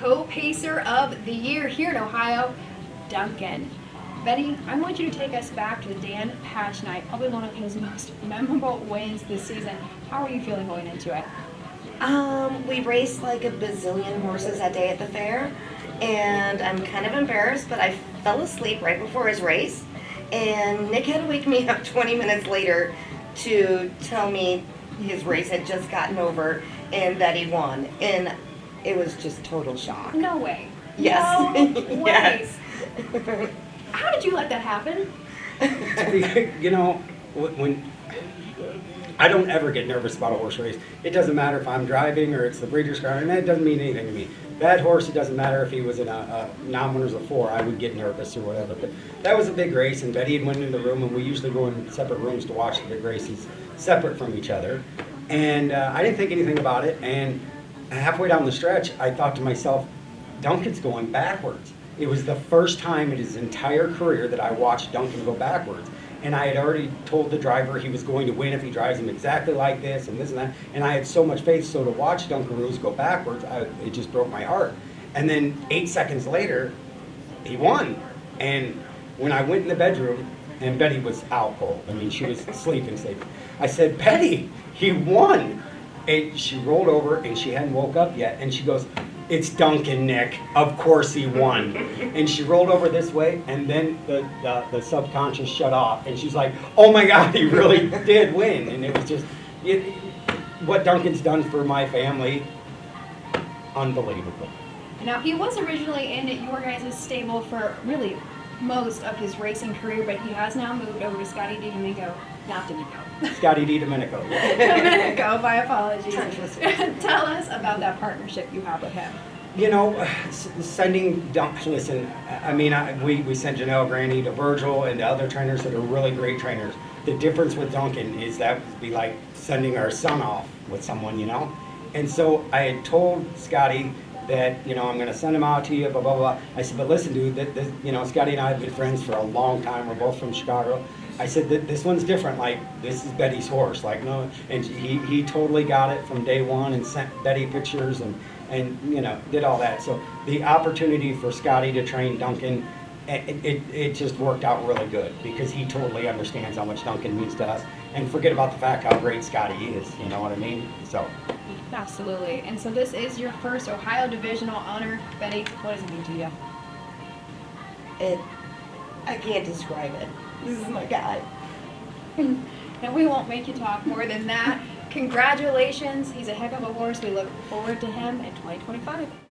co-pacer of the year here in Ohio, Dunkin. Betty, I want you to take us back to the Dan Patch Night, probably one of his most memorable wins this season. How are you feeling going into it? We raced like a bazillion horses that day at the fair, and I'm kind of embarrassed, but I fell asleep right before his race, and Nick had to wake me up 20 minutes later to tell me his race had just gotten over and that he won, and it was just total shock. No way. Yes. No way. Yes. How did you let that happen? You know, when I don't ever get nervous about a horse race. It doesn't matter if I'm driving or it's the breeder's car, and that doesn't mean anything to me. That horse, it doesn't matter if he was in a non-winners of 4, I would get nervous or whatever. But that was a big race, and Betty had went into the room, and we usually go in separate rooms to watch the big races, separate from each other. And I didn't think anything about it, and halfway down the stretch, I thought to myself, Dunkin's going backwards. It was the first time in his entire career that I watched Dunkin go backwards. And I had already told the driver he was going to win if he drives him exactly like this and this and that. And I had so much faith, so to watch Dunkaroos go backwards, it just broke my heart. And then 8 seconds later, he won. And when I went in the bedroom, and Betty was out cold. I mean, she was sleeping. I said, Betty, he won. And she rolled over, and she hadn't woke up yet. And she goes, it's Dunkin, Nick. Of course he won. And she rolled over this way, and then the subconscious shut off. And she's like, oh my God, he really did win. And it was just, what Dunkin's done for my family, unbelievable. Now, he was originally in your guys' stable for really most of his racing career, but he has now moved over to Scotty DiDomenico. Not Domenico. Scotty DiDomenico. Yeah. Domenico, my apologies. Tell us about that partnership you have with him. You know, sending Dunkin, listen, I mean, we sent Janelle Granny to Virgil and to other trainers that are really great trainers. The difference with Dunkin is that would be like sending our son off with someone, you know? And so I had told Scotty that, you know, I'm going to send him out to you, blah, blah, blah. I said, but listen, dude, you know, Scotty and I have been friends for a long time. We're both from Chicago. I said, this one's different. Like, this is Betty's horse. Like, no, and he totally got it from day one and sent Betty pictures and you know, did all that. So the opportunity for Scotty to train Dunkin, it just worked out really good because he totally understands how much Dunkin means to us. And forget about the fact how great Scotty is, you know what I mean? So. Absolutely. And so this is your first Ohio Divisional honor. Betty, what does it mean to you? I can't describe it. This is my guy. And we won't make you talk more than that. Congratulations. He's a heck of a horse. We look forward to him in 2025.